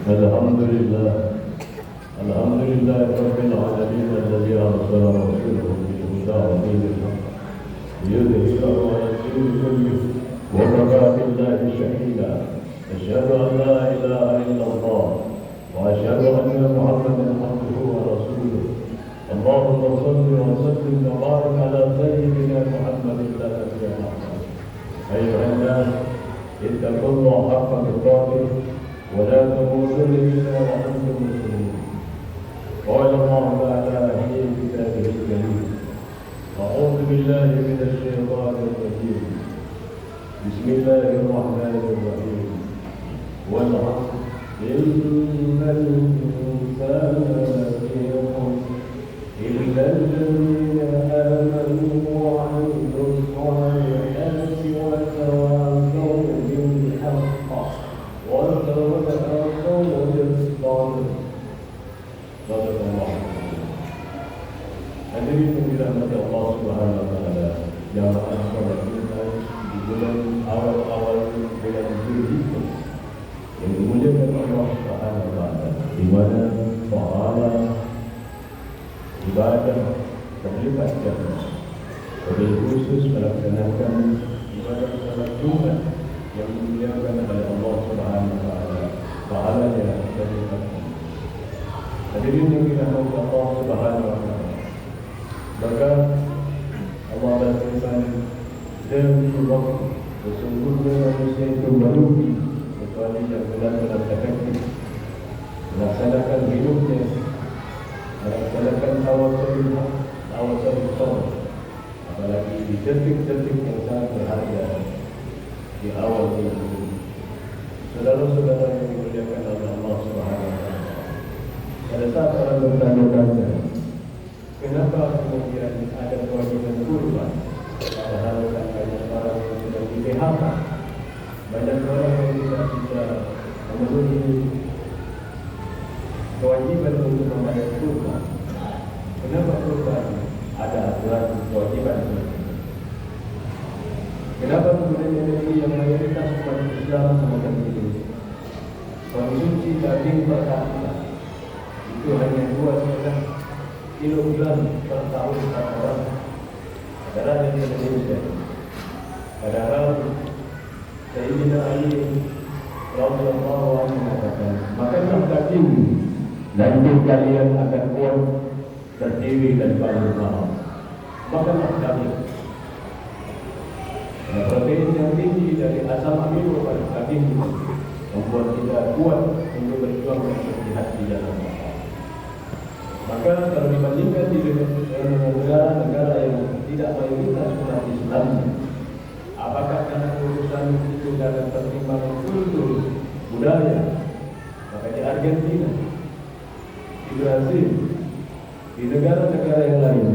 الحمد لله الحمد لله رب العالمين الذي أرسل رسوله بالهدى ودين الحق ليظهره على الدين كله وكفى بالله شهيدا أشهد أن لا إله إلا الله وأشهد أن محمدا عبده ورسوله اللهم صل وسلم وبارك على سيدنا محمد النبي الأعظم أيها الناس اتقوا الله حق تقاته ولا تموتن إلا وأنتم مسلمون قال الله تعالى في كتابه الكريم أعوذ بالله من الشيطان الرجيم بسم الله الرحمن الرحيم والعصر إن الإنسان لفي خسر إلا الذين آمنوا وعملوا الصالحات وتواصوا بالحق وتواصوا بالصبر. صدق الله. Hadirin yang dirahmati Allah Subhanahu wa taala, jamaah salat kita di bulan awal-awal bulan Zulhijjah yang dimuliakan Allah Subhanahu wa taala, di mana pahala ibadah terlibat jamaah. Wabil khusus melaksanakan ibadah salat Jumat yang dimuliakan oleh Allah Subhanahu wa taala, pahalanya terlibat. Hadirin yang dirahmati Allah Subhanahu wa taala, maka Allah berfirman, "Demi waktu sesungguhnya manusia itu merugi kecuali yang benar-benar efektif melaksanakan hidupnya, melaksanakan tawasul sabr, apalagi di detik-detik yang sangat berharga di awal bulan ini." Saudara-saudara yang dimuliakan oleh Allah Subhanahu wa taala, pada saat orang bertanya-tanya, kenapa kemudian ada kewajiban kurban? Padahal banyak orang yang sudah di PHK, banyak orang yang tidak bisa memenuhi kewajiban untuk membayar kurban. Kenapa kurban ada aturan kewajiban seperti ini? Kenapa kemudian negeri yang mayoritas umat Islam semacam itu konsumsi daging per kapita itu hanya 2,5 kilogram per tahun per orang? Padahal di Indonesia, padahal Sayyidina Ali radhiyallahu anhu mengatakan, makanlah daging, nanti kalian akan kuat, terdiri dan banyak mahal. Makanlah daging. Protein yang tinggi dari asam amino pada daging membuat kita kuat untuk berjuang untuk jihad di jalan Allah. Maka kalau dibandingkan di negara-negara yang tidak mayoritas umat Islam, apakah karena urusan itu dalam pertimbangan kultur, budaya? Maka di Argentina, di Brazil, di negara-negara yang lain,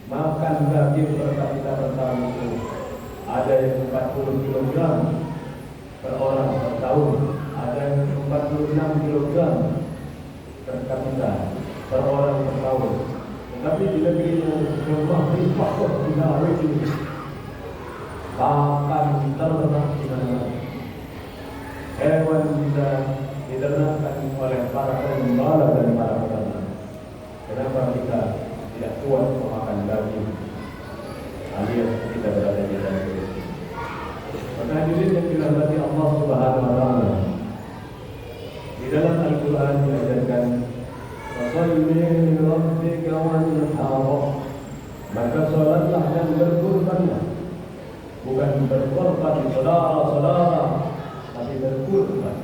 makan daging per kapita per tahun itu ada yang 40 kg per orang per tahun, ada yang 46 kg per kapita per orang per tahun. Tetapi di negeri yang rifah tidak ada bahkan ternak di mana hewan bisa diternakan oleh para pengembala dan para peternak. Kenapa kita tidak kuat memakan daging alias kita berada di dalam Kristus? Maka hadirin yang dirahmati Allah Subhanahu wa taala, di dalam Al-Quran diajarkan fasalli li rabbika wanhar, maka salatlah dan berkurbanlah. Bukan berkorban saudara-saudara, tapi berkurban.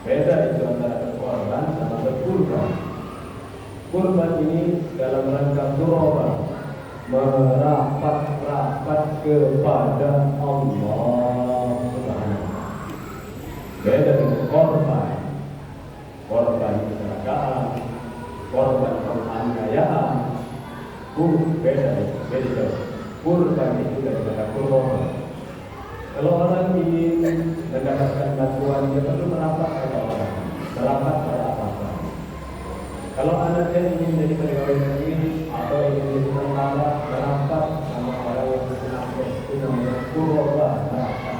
Beda itu antara berkorban sama berkurban. Kurban ini dalam rangka qurban, merapat-rapat kepada Allah Subhanahu. Beda dengan korban. Korban kecelakaan, korban penganiayaan, beda. Kurban itu dari kata kurban. Kalau orang ingin mendapatkan bantuan, dia perlu merapat pada orang, merapat pada apa-apa. Kalau anaknya ingin menjadi pegawai negeri atau ingin menjadi tentara, merapat sama orang yang bersenang-senang, itu namanya kurban, merapat.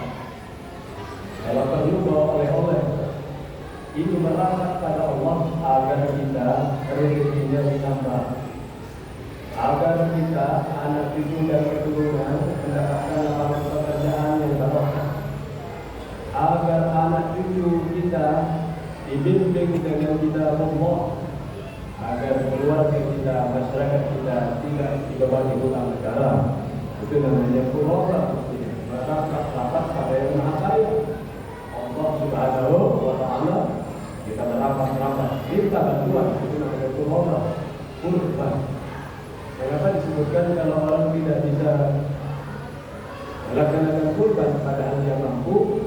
Kalau perlu bawa oleh-oleh, itu merapat. berharap pada Allah agar kita rezekinya ditambah, agar kita anak cucu dan keturunan mendapatkan lapangan pekerjaan yang barokah, agar anak cucu kita dibimbing dengan kitab Allah, agar keluarga kita, masyarakat kita tidak dibebani hutang negara. Itu namanya qurrah, rapat pada yang Maha Kaya. Allah Subhanahu wa Ta'ala, kita merapat minta bantuan, itu namanya qurrah, kurban. Kenapa disebutkan kalau orang tidak bisa melaksanakan kurban padahal dia mampu,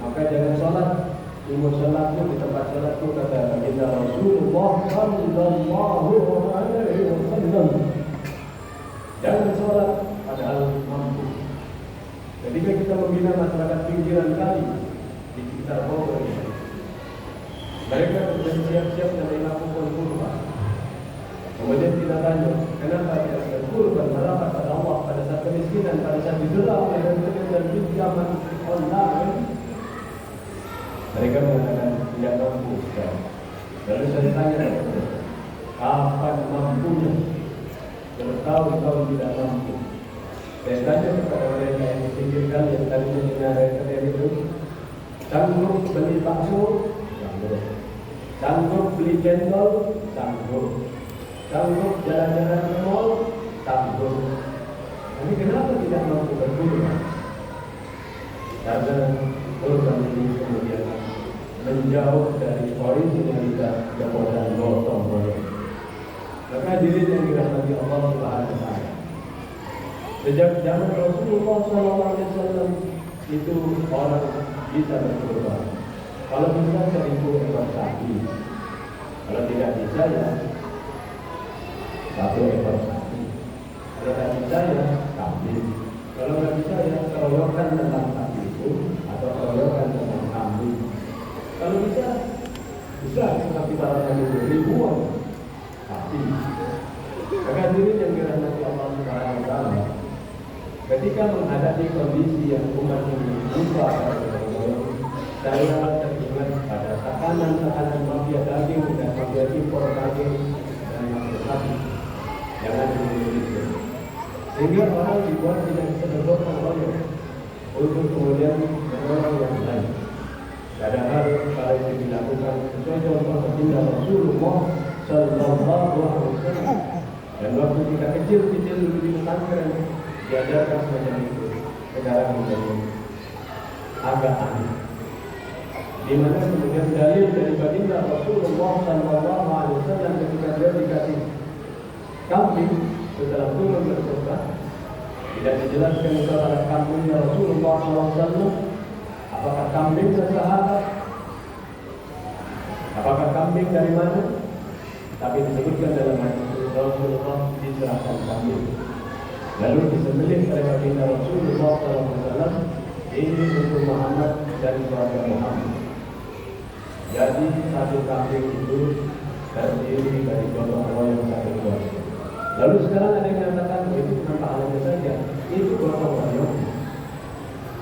maka jangan sholat. Umur sholatku di tempat sholatku, kata baginda Rasulullah sallallahu alaihi wasallam, jangan sholat padahal mampu. Ketika kita membina masyarakat pinggiran kali di sekitar Bogor ini, mereka sudah siap-siap dan melakukan kurban. Kemudian kita tanya, kenapa tidak ada kurban merapat pada Allah pada saat kemiskinan, pada saat didera oleh dan pinjaman online? Mereka mengatakan tidak mampu. Lalu saya tanya, kapan mampunya? Bertahun-tahun tidak mampu. Saya tanya kepada mereka yang dipikirkan yang tadi mendengar itu, sanggup beli bakso? Sanggup. Sanggup beli cendol? Sanggup. Sanggup jalan-jalan ke mall? Sanggup. Tapi kenapa tidak mampu berkurban? Karena kurban ini kemudian menjauh dari originalitas jabatan gotong royong. Maka hadirin yang dirahmati Allah Subhanahu wa Ta'ala, sejak zaman Rasulullah SAW itu orang bisa berkurban. Kalau bisa 1.000 ekor sapi, kalau tidak bisa ya 1 ekor sapi, kalau tidak bisa ya kambing, kalau tidak bisa ya keroyokan tentang sapi itu atau keroyokan tentang kambing. Kalau bisa seperti para nabi ribuan sapi. Maka hadirin yang dirahmati Allah Subhanahu wa Ta'ala, ketika menghadapi kondisi yang umat ini lupa, saya teringat pada tekanan mafia daging dan mafia impor daging dan mafia sapi yang ada di Indonesia, sehingga orang dibuat tidak bisa bergotong royong untuk kemudian menolong yang lain. Padahal kalau itu dilakukan sesuai contoh baginda Rasulullah sallallahu alaihi wasallam, dan waktu kita kecil dulu di pesantren diajarkan semacam itu, sekarang menjadi agak aneh. Di mana kemudian dalil dari baginda Rasulullah sallallahu alaihi wasallam ketika dia dikasih kambing setelah turun berkhutbah, tidak dijelaskan kepada kambingnya Rasulullah sallallahu alaihi wasallam apakah kambing sesahabat, apakah kambing dari mana, tapi disebutkan dalam hadis Rasulullah diserahkan kambing, lalu disembelih oleh baginda Rasulullah SAW. Ini untuk Muhammad dan keluarga Muhammad. Jadi satu kambing itu terdiri dari gotong royong satu keluarga. Lalu sekarang ada yang mengatakan itu cuma pahalanya saja, itu gotong royong.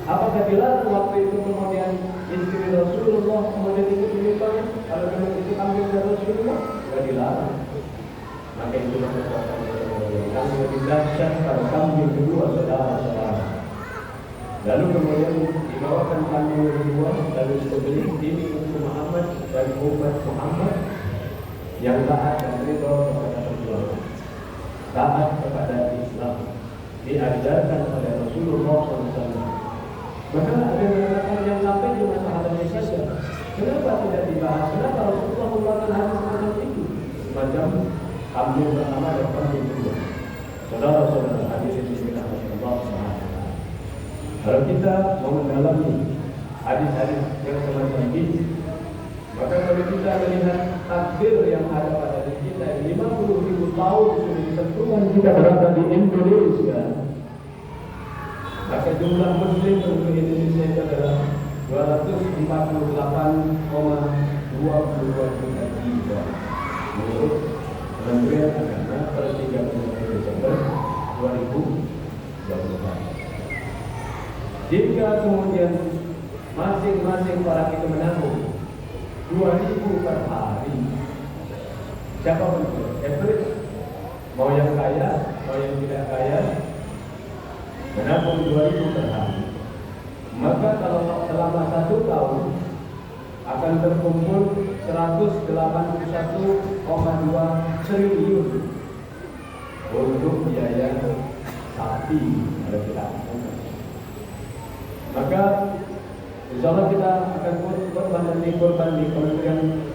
Apakah dilarang waktu itu kemudian istri Rasulullah kemudian ikut menyumbang? Kalau memang itu kambing dari Rasulullah, tidak dilarang. Maka itu merupakan yang lebih dahsyat pada kambing kedua saudara-saudara. Lalu kemudian dibawakan kambing kedua, lalu disembelih ini untuk Muhammad dan umat Muhammad yang taat dan ridho kepada Rasulullah, taat kepada Islam, diajarkan oleh Rasulullah SAW. Maka ada yang mengatakan yang sampai cuma sahabatnya saja. Kenapa tidak dibahas? Kenapa Rasulullah mengatakan hadis semacam itu? Semacam kambing pertama dan kambing kedua. Saudara-saudara hadirin dirahmati Allah Subhanahu wa Ta'ala, kalau kita mau mendalami hadis-hadis yang semacam ini, maka kalau kita melihat takdir yang ada pada diri kita, 50.000 tahun sudah ditentukan kita berada di Indonesia. Maka jumlah Muslim untuk Indonesia itu adalah 248,22 juta jiwa menurut Kementerian Agama per 31 Desember 2024. Jika kemudian masing-masing orang itu menanggung 2.000 per hari. Siapa pun average, mau yang kaya, mau yang tidak kaya, menabung 2.000 per hari. Maka kalau selama 1 tahun akan terkumpul 181,2 triliun untuk biaya sapi kalau kita. Maka insya Allah kita akan korban di Kementerian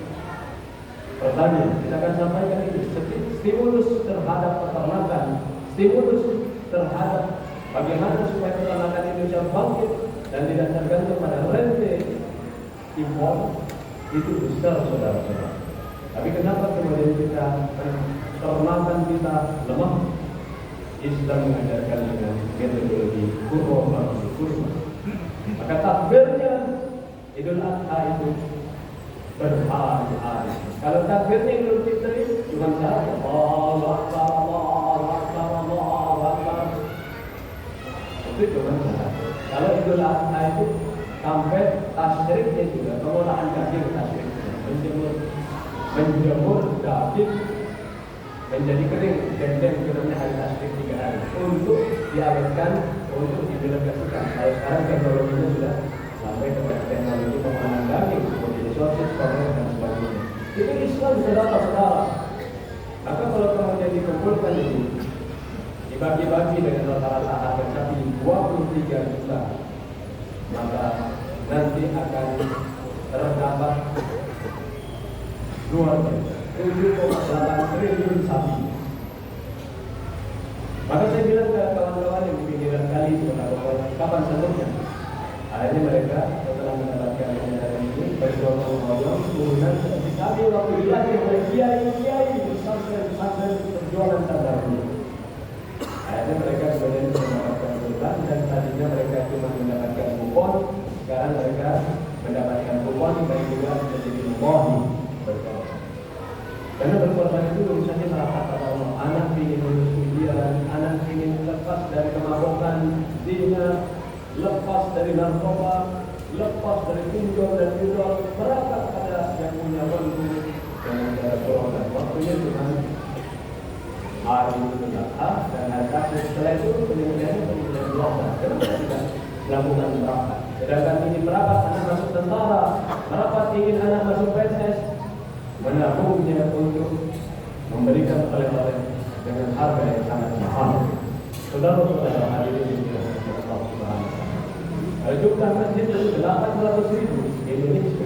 Pertanian. Kita akan sampaikan ini stimulus terhadap peternakan, stimulus terhadap bagaimana supaya peternakan Indonesia bangkit dan tidak tergantung pada rente impor itu besar, saudara-saudara. Tapi kenapa kemudian peternakan kita lemah? Islam mengajarkan dengan metodologi kurma. Maka takbirnya Idul Adha itu berhari-hari. Kalau takbirnya Idul Fitri cuma satu, Allahu Akbar, Allahu Akbar, Allahu Akbar. Itu cuma satu. Kalau Idul Adha itu sampai tasyriknya juga, pengolahan daging tasyriknya, menjemur daging menjadi kering, dan keringnya hari tasyrik 3 hari untuk diawetkan, untuk didelegasikan. Kalau sekarang teknologinya sudah sampai kepada teknologi pengolahan daging seperti sosis, kornet dan sebagainya. Itu Islam, saudara-saudara. Maka kalau kemudian dikumpulkan itu dibagi-bagi dengan rata-rata harga sapi 23 juta, maka nanti akan terdapat 7,8 triliun sapi. Maka saya bilang ke kawan-kawan yang di pinggiran kali itu, kapan sanggupnya? Akhirnya mereka setelah mendapatkan kendaraan ini bergotong-royong turunan seperti kami waktu dilatih oleh kiai-kiai pesantren perjuangan terdahulu. Akhirnya mereka kemudian mendapatkan kurban, dan tadinya mereka cuma mendapatkan kupon, sekarang mereka mendapatkan kupon dan juga menjadi mohon berkorban. Karena berkorban itu urusannya merapat pada Allah. Anak ingin lulus ujian, anak ingin lepas dari kemabukan, zina, lepas dari narkoba, lepas dari pinjol dan jual, merapat pada yang punya waktu dengan cara berkorban. Waktunya cuma hari Idul Adha dan hari Tasyrik. Setelah itu penilaiannya biasa. Kenapa tidak melakukan merapat? Sedangkan ini merapat anak masuk tentara, merapat ingin anak masuk PNS, menabungnya untuk memberikan oleh-oleh dengan harga yang sangat mahal. Saudara-saudara hadirin yang dirahmati Allah Subhanahu wa taala. Jumlah masjid itu 800.000 di Indonesia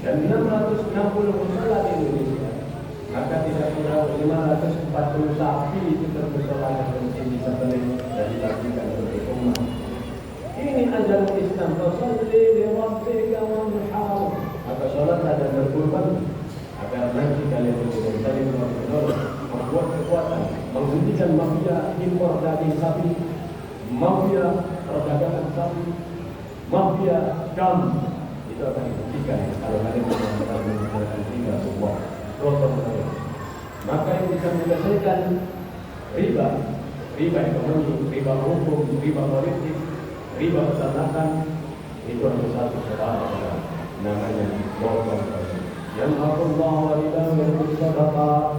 dan 660 musala di Indonesia. Maka tidak kurang 540 sapi itu termusola yang mungkin disembelih dan dibagikan untuk umat. Ini ajaran Islam. Fasalli li rabbika wanhar. Maka salatlah dan berkurban agar nanti kalian kemudian saling menolong, membuat kekuatan, menghentikan mafia impor daging sapi, mafia perdagangan sapi, mafia dam. Itu akan dihentikan kalau kalian menggunakan 3 sebuah protokol. Maka yang bisa menyelesaikan riba ekonomi, riba hukum, riba politik, riba peternakan, itu hanya satu saudara, namanya gotong royong. Yang Allah walidah bersedekah,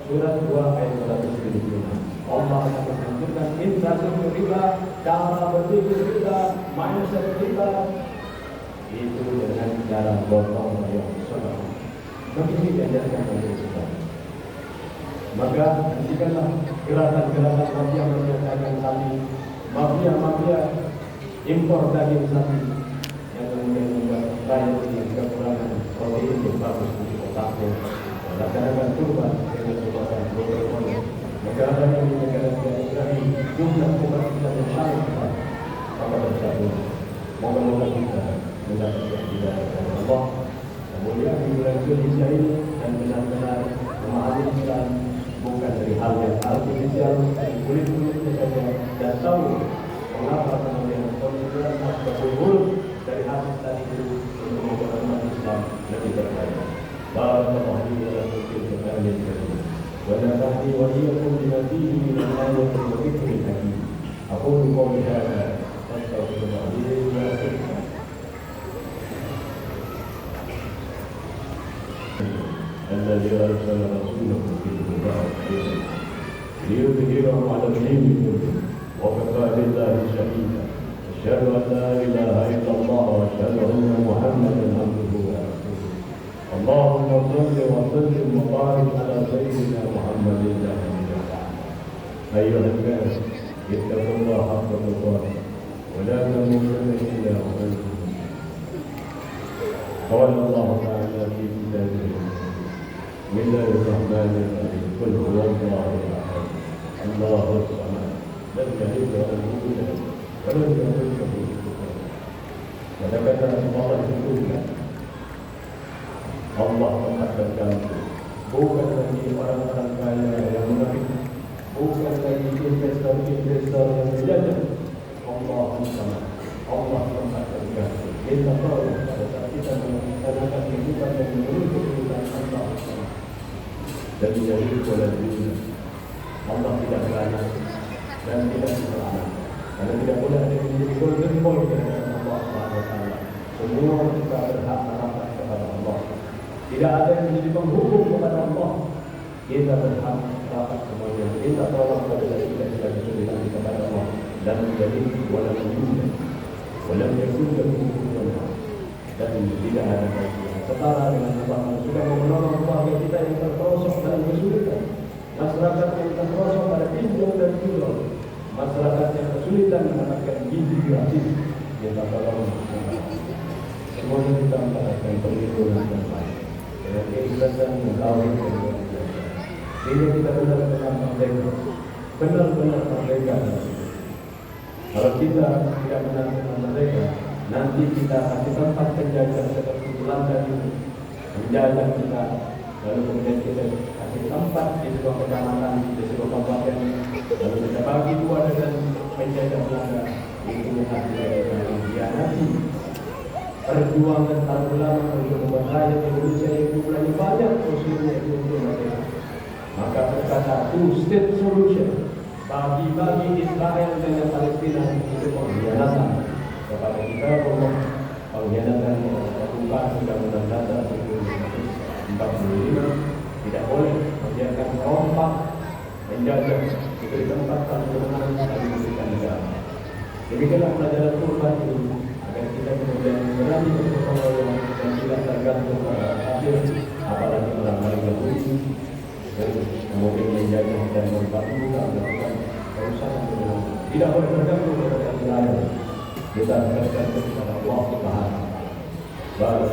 surat 2 ayat 176. Allah akan menghancurkan infrastruktur riba, cara berpikir riba, mindset riba, itu dengan cara gotong royong saudara. Begini diajarkan oleh Islam. Maka hentikanlah gerakan-gerakan mafia dagang sapi, mafia impor daging sapi yang kemudian membuat rakyat yang kekurangan protein yang bagus untuk otaknya. Laksanakan kurban dengan kekuatan ekonomi. Negara yang di negara Ibrahim jumlah umat kita yang sangat besar. Maka bersatu, moga-moga kita mendapatkan hidayah dari Allah. Kemudian di bulan Zulhijjah ini dan benar-benar memahami Islam bukan dari hal yang artifisial, dari kulit-kulitnya saja, dan tahu mengapa kemudian konsideran berhuruf dari hadis tadi itu untuk membuat umat Islam lebih berkaya. Barakallahu fiikum wa barakatuh. Wa nafa'ani wa iyyakum bima fihi min al-ayati wa dhikril hakim. Aqulu qawli hadza wa astaghfirullaha li wa lakum. الذي أرسل رسوله بالهدى والدين ليظهره على الدين كله وكفى بالله شهيدا. أشهد أن لا إله إلا الله وأشهد أن محمدا عبده ورسوله. اللهم صل وسلم وبارك على سيدنا محمد النبي الرحمة. أيها الناس اتقوا الله حق تقاته ولا تموتن إلا وأنتم مسلمون. قال الله تعالى في كتابه: بسم الله الرحمن الرحيم. قل هو الله أحد الله الصمد لم يلد ولم يولد ولم يكن له كفوا أحد. Kata-kata Allah itu Allah mengatakan, bukan lagi orang-orang kaya yang munafik, bukan lagi investor-investor yang berjaya. Allah Subhanahu Allah mengatakan, kita tahu pada saat kita melaksanakan kehidupan yang menuju kehidupan Allah dan menjadi oleh dunia. Allah tidak beranak dan tidak beranak, karena tidak boleh ada yang menjadi golden boy dengan Allah Subhanahu Wa Taala. Semua kita berhak merapat kepada Allah. Tidak ada yang menjadi penghubung kepada Allah. Kita berhak merapat semuanya. Kita tolong pada diri kita sebagai kesulitan kepada Allah dan menjadi walau dunia, walau dunia kufuran dan tidak ada yang setara dengan Allah yang sudah menolong keluarga kita yang terperosok dalam kesulitan, masyarakat yang terperosok pada pinjam dan jual, masyarakat yang kesulitan mendapatkan gizi gratis. Kita tolong semuanya kita mendapatkan perlindungan yang baik dengan keikhlasan mengawal dan sehingga kita benar-benar merdeka, benar-benar merdeka. Kalau kita tidak benar-benar merdeka, nanti kita kasih tempat penjajah seperti Belanda itu menjajah kita, lalu kemudian kita kasih tempat di sebuah kecamatan, di sebuah kabupaten, lalu kita bagi dua dengan penjajah Belanda. Itu hasilnya yang dikhianati. Perjuangan para ulama untuk membuat rakyat Indonesia yang jumlahnya banyak, muslimnya itu untuk mereka. Maka berkata two-state solution, bagi-bagi Israel dengan Palestina itu pengkhianatan kepada kita. Pengkhianatan terbuka Undang-Undang Dasar 1945 tidak boleh membiarkan rompak menjajah itu ditempatkan kemenangan dan diberikan negara. Demikianlah pelajaran kurban itu agar kita kemudian berani berperang dan tidak tergantung pada hasil, apalagi orang-orang Yahudi yang kemudian menjajah dan membantu melakukan perusahaan dengan tidak boleh tergantung pada Israel. Kita tergantung kepada Allah Subhanahu wa Ta'ala.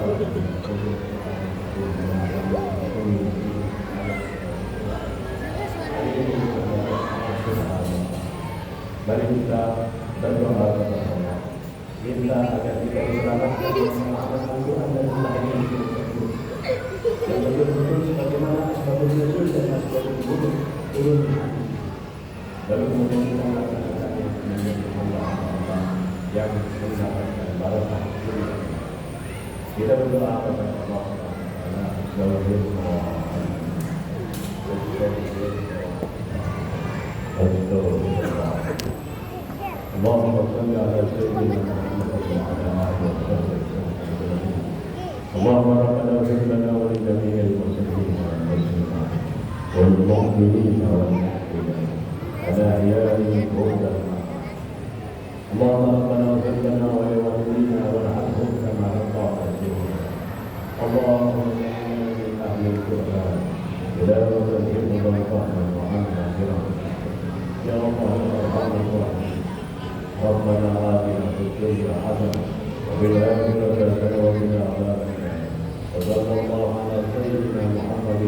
Mari kita berdoa kepada Allah, minta agar kita diselamatkan dari pemahaman Tuhan dan Tuhan yang betul-betul sebagaimana asbabun nuzul dan asbabun nuzul turun di hati. Lalu kemudian kita melaksanakannya dengan Allah yang mendapatkan barakah. Kita berdoa kepada Allah Allahumma salli ala sayyidina Muhammad wa ala alihi wa sahbihi. Allahumma rabbana ighfir lana wa li jami'il muslimin wal mu'minin wal mu'minat ala ahya'i wa amwat. Allahumma rabbana ighfir lana wa li walidina warhamhum kama rabbawna. Allahumma inna min ahli al-Qur'an ila wa fahman wa amna ya Allah. ربنا آتنا في الدنيا حسنة وفي الآخرة حسنة وقنا عذاب النار. وصلى الله على سيدنا محمد